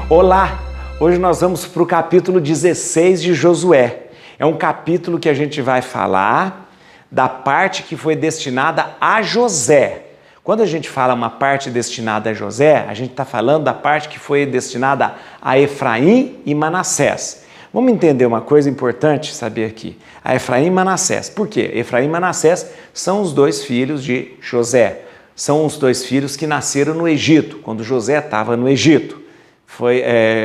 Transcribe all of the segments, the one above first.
Olá! Hoje nós vamos para o capítulo 16 de Josué. É um capítulo que a gente vai falar da parte que foi destinada a José. Quando a gente fala uma parte destinada a José, a gente está falando da parte que foi destinada a Efraim e Manassés. Vamos entender uma coisa importante saber aqui. A Efraim e Manassés. Por quê? Efraim e Manassés são os dois filhos de José. São os dois filhos que nasceram no Egito, quando José estava no Egito.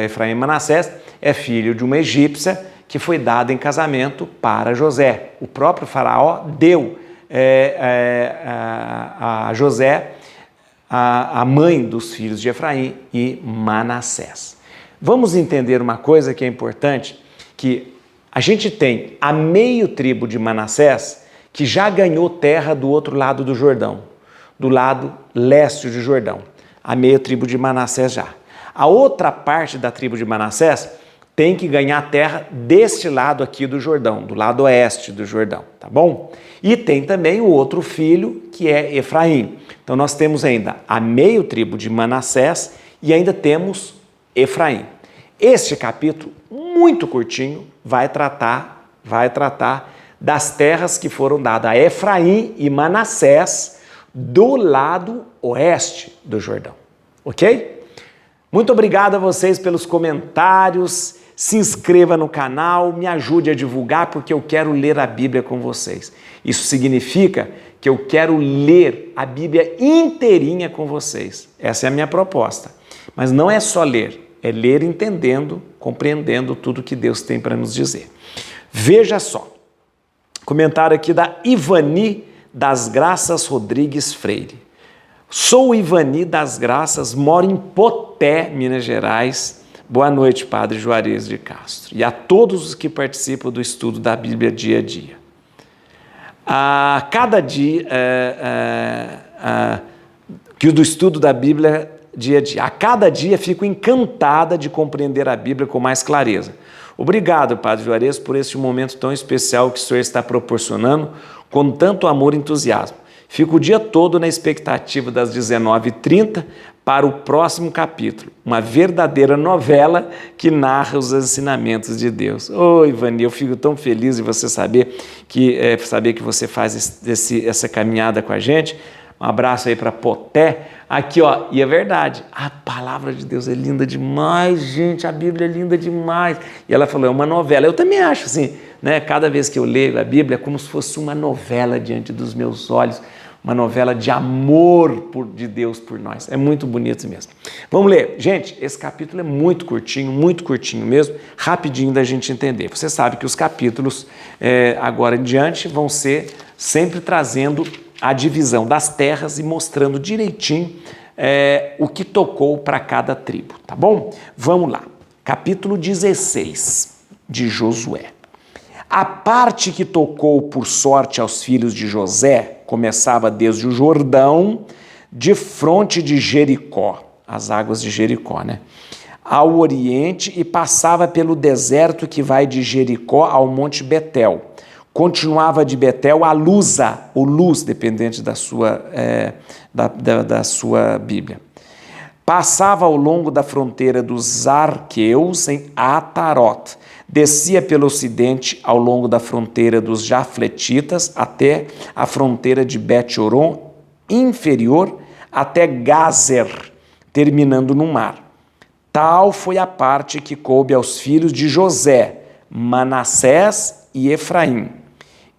Efraim e Manassés é filho de uma egípcia que foi dada em casamento para José. O próprio faraó deu a José a mãe dos filhos de Efraim e Manassés. Vamos entender uma coisa que é importante, que a gente tem a meio tribo de Manassés que já ganhou terra do outro lado do Jordão, do lado leste do Jordão, a meio tribo de Manassés já. A outra parte da tribo de Manassés tem que ganhar terra deste lado aqui do Jordão, do lado oeste do Jordão, tá bom? E tem também o outro filho, que é Efraim. Então nós temos ainda a meio tribo de Manassés e ainda temos Efraim. Este capítulo, muito curtinho, vai tratar das terras que foram dadas a Efraim e Manassés do lado oeste do Jordão, ok? Muito obrigado a vocês pelos comentários, se inscreva no canal, me ajude a divulgar porque eu quero ler a Bíblia com vocês. Isso significa que eu quero ler a Bíblia inteirinha com vocês. Essa é a minha proposta. Mas não é só ler, é ler entendendo, compreendendo tudo que Deus tem para nos dizer. Veja só, comentário aqui da Ivani das Graças Rodrigues Freire. Sou Ivani das Graças, moro em Poté, Minas Gerais. Boa noite, Padre Juarez de Castro. E a todos os que participam do estudo da Bíblia dia a dia. A cada dia, do estudo da Bíblia dia a dia. A cada dia fico encantada de compreender a Bíblia com mais clareza. Obrigado, Padre Juarez, por este momento tão especial que o senhor está proporcionando com tanto amor e entusiasmo. Fico o dia todo na expectativa das 19h30 para o próximo capítulo, uma verdadeira novela que narra os ensinamentos de Deus. Ô, Ivani, eu fico tão feliz de você saber que você faz essa caminhada com a gente. Um abraço aí para Poté. Aqui, ó, e é verdade, a palavra de Deus é linda demais, gente, a Bíblia é linda demais. E ela falou, é uma novela. Eu também acho assim, né? Cada vez que eu leio a Bíblia é como se fosse uma novela diante dos meus olhos, uma novela de amor de Deus por nós. É muito bonito mesmo. Vamos ler. Gente, esse capítulo é muito curtinho mesmo, rapidinho da gente entender. Você sabe que os capítulos agora em diante vão ser sempre trazendo a divisão das terras e mostrando direitinho o que tocou para cada tribo, tá bom? Vamos lá. Capítulo 16 de Josué. A parte que tocou por sorte aos filhos de José começava desde o Jordão, de fronte de Jericó, as águas de Jericó, né? Ao oriente e passava pelo deserto que vai de Jericó ao Monte Betel. Continuava de Betel a Luza, ou Luz, dependente da sua Bíblia. Passava ao longo da fronteira dos Arqueus em Atarot. Descia pelo ocidente ao longo da fronteira dos Jafletitas até a fronteira de Bet-Horon inferior até Gazer, terminando no mar. Tal foi a parte que coube aos filhos de José, Manassés e Efraim.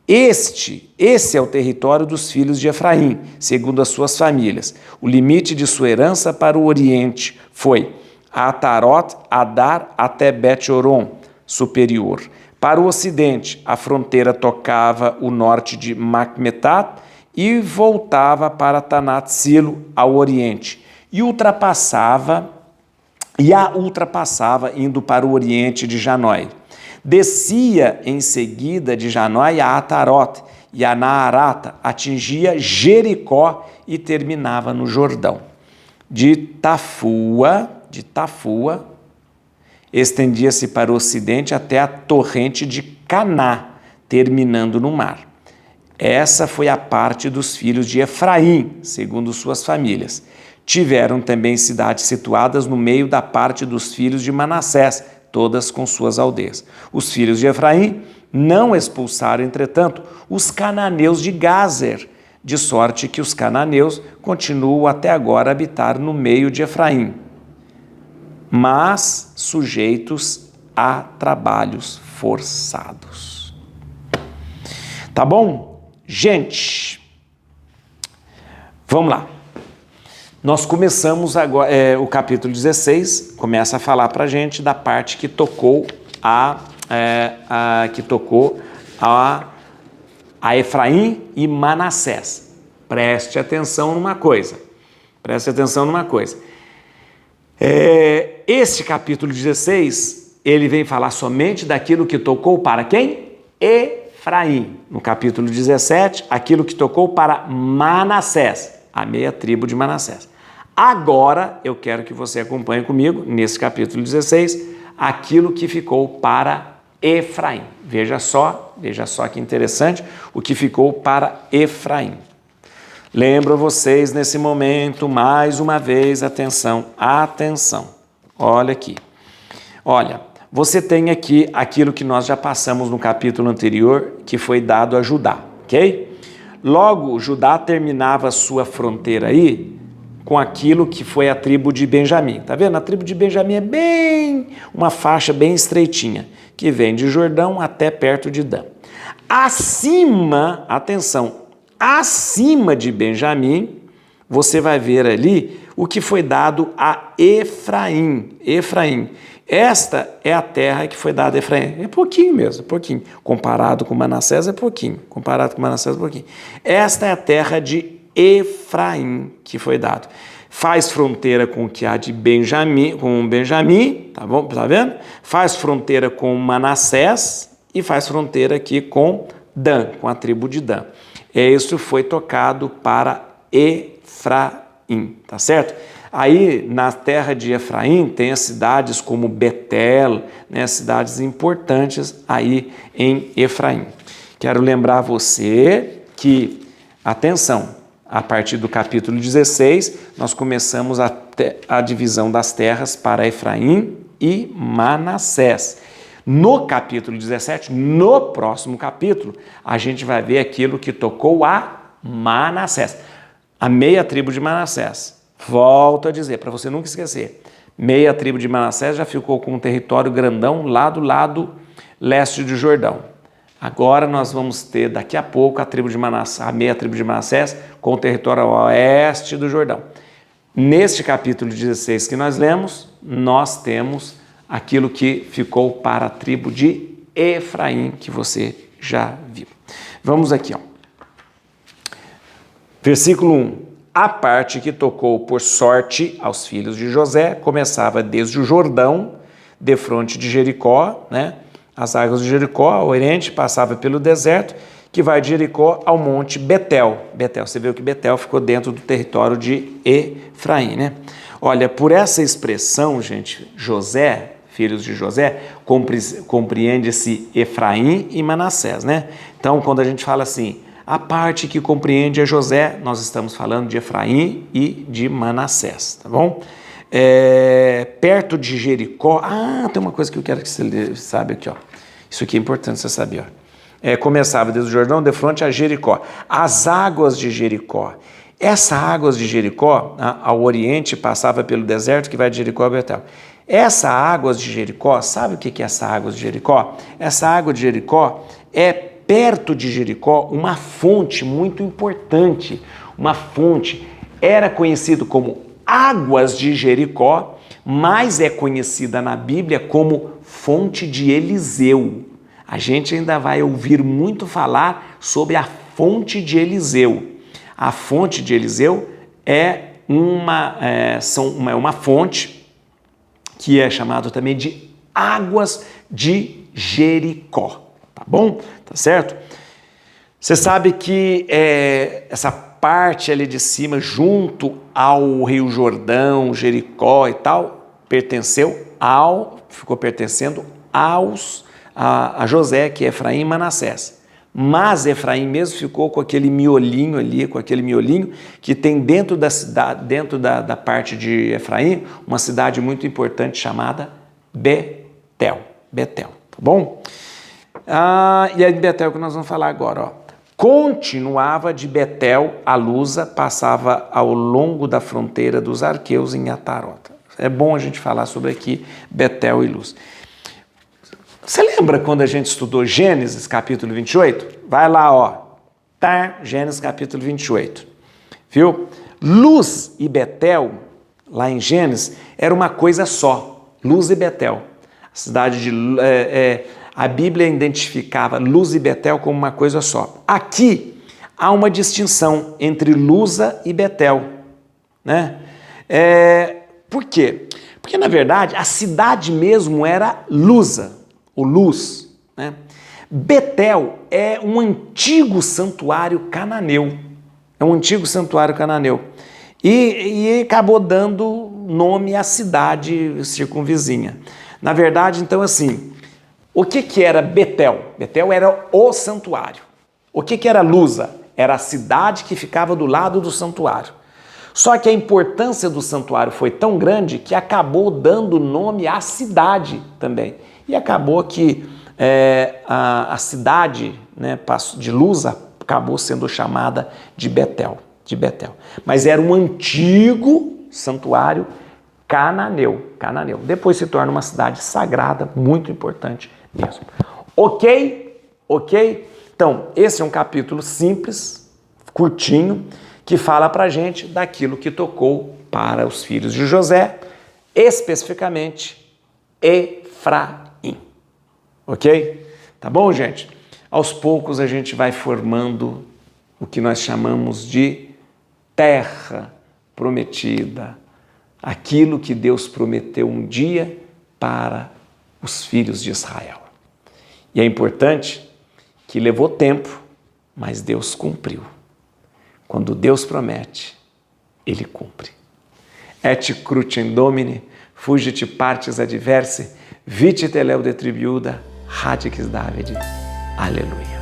Esse é o território dos filhos de Efraim, segundo as suas famílias. O limite de sua herança para o oriente foi Atarot, Adar até Bet-Horon superior. Para o ocidente, a fronteira tocava o norte de Macmetat e voltava para Tanat-Silo ao oriente e a ultrapassava indo para o oriente de Janói. Descia em seguida de Janói a Atarot e a Naarata, atingia Jericó e terminava no Jordão. De Tafua, estendia-se para o ocidente até a torrente de Caná, terminando no mar. Essa foi a parte dos filhos de Efraim, segundo suas famílias. Tiveram também cidades situadas no meio da parte dos filhos de Manassés, todas com suas aldeias. Os filhos de Efraim não expulsaram, entretanto, os cananeus de Gazer, de sorte que os cananeus continuam até agora a habitar no meio de Efraim, mas sujeitos a trabalhos forçados. Tá bom? Gente, vamos lá. Nós começamos agora, o capítulo 16 começa a falar para a gente da parte que tocou a Efraim e Manassés. Preste atenção numa coisa. Este capítulo 16, ele vem falar somente daquilo que tocou para quem? Efraim. No capítulo 17, aquilo que tocou para Manassés, a meia tribo de Manassés. Agora, eu quero que você acompanhe comigo, nesse capítulo 16, aquilo que ficou para Efraim. Veja só que interessante o que ficou para Efraim. Lembro vocês nesse momento, mais uma vez, atenção. Olha aqui. Olha, você tem aqui aquilo que nós já passamos no capítulo anterior, que foi dado a Judá, ok? Logo, Judá terminava a sua fronteira aí com aquilo que foi a tribo de Benjamim. Tá vendo? A tribo de Benjamim é uma faixa bem estreitinha, que vem de Jordão até perto de Dan. Acima de Benjamim, você vai ver ali o que foi dado a Efraim. Esta é a terra que foi dada a Efraim. É pouquinho mesmo, pouquinho. Comparado com Manassés é pouquinho. Esta é a terra de Efraim que foi dado. Faz fronteira com o que há de Benjamim, tá bom? Tá vendo? Faz fronteira com Manassés e faz fronteira aqui com Dan, com a tribo de Dan. Isso foi tocado para Efraim, tá certo? Aí, na terra de Efraim, tem as cidades como Betel, né, cidades importantes aí em Efraim. Quero lembrar você que, atenção, a partir do capítulo 16, nós começamos a divisão das terras para Efraim e Manassés. No capítulo 17, no próximo capítulo, a gente vai ver aquilo que tocou a Manassés, a meia tribo de Manassés. Volto a dizer, para você nunca esquecer, meia tribo de Manassés já ficou com um território grandão lá do lado leste do Jordão. Agora nós vamos ter, daqui a pouco, a meia tribo de Manassés com o território oeste do Jordão. Neste capítulo 16 que nós lemos, nós temos aquilo que ficou para a tribo de Efraim, que você já viu. Vamos aqui, ó. Versículo 1. A parte que tocou por sorte aos filhos de José começava desde o Jordão, defronte de Jericó, né? As águas de Jericó, ao oriente, passava pelo deserto, que vai de Jericó ao monte Betel. Você viu que Betel ficou dentro do território de Efraim, né? Olha, por essa expressão, gente, José, filhos de José, compreende-se Efraim e Manassés, né? Então, quando a gente fala assim, a parte que compreende é José, nós estamos falando de Efraim e de Manassés, tá bom? Perto de Jericó, tem uma coisa que eu quero que você saiba aqui, ó. Isso aqui é importante você saber, ó. Começava desde o Jordão, de frente a Jericó. As águas de Jericó. Essas águas de Jericó, ao oriente, passava pelo deserto que vai de Jericó a Betel. Essas águas de Jericó, sabe o que é essa água de Jericó? Essa água de Jericó é perto de Jericó uma fonte muito importante. Uma fonte era conhecido como Águas de Jericó, mas é conhecida na Bíblia como Fonte de Eliseu. A gente ainda vai ouvir muito falar sobre a Fonte de Eliseu. A Fonte de Eliseu é uma fonte que é chamada também de Águas de Jericó, tá bom? Tá certo? Você sabe que essa parte ali de cima, junto ao Rio Jordão, Jericó e tal, ficou pertencendo a José, que é Efraim e Manassés. mas Efraim mesmo ficou com aquele miolinho ali, com aquele miolinho que tem dentro da cidade, dentro da parte de Efraim, uma cidade muito importante chamada Betel. Betel, tá bom? E é de Betel que nós vamos falar agora, ó. Continuava de Betel a Luza, passava ao longo da fronteira dos arqueus em Atarota. É bom a gente falar sobre aqui Betel e Luz. Você lembra quando a gente estudou Gênesis capítulo 28? Vai lá, ó. Tá? Gênesis capítulo 28. Viu? Luz e Betel, lá em Gênesis, era uma coisa só. Luz e Betel. A cidade de... a Bíblia identificava Luz e Betel como uma coisa só. Aqui há uma distinção entre Luza e Betel, né? Por quê? Porque, na verdade, a cidade mesmo era Luza, ou Luz, né? Betel é um antigo santuário cananeu. É um antigo santuário cananeu. E acabou dando nome à cidade circunvizinha. Na verdade, então, assim... O que era Betel? Betel era o santuário. O que era Luza? Era a cidade que ficava do lado do santuário. Só que a importância do santuário foi tão grande que acabou dando nome à cidade também. E acabou que a cidade, né, de Luza acabou sendo chamada de Betel. Mas era um antigo santuário cananeu. Depois se torna uma cidade sagrada, muito importante mesmo. Ok? Então, esse é um capítulo simples, curtinho, que fala pra gente daquilo que tocou para os filhos de José, especificamente Efraim. Ok? Tá bom, gente? Aos poucos a gente vai formando o que nós chamamos de terra prometida, aquilo que Deus prometeu um dia para os filhos de Israel. E é importante que levou tempo, mas Deus cumpriu. Quando Deus promete, Ele cumpre. Et crucem Domini, fugit partes adverse, vite teleu de tribiuda, radix Davide. Aleluia.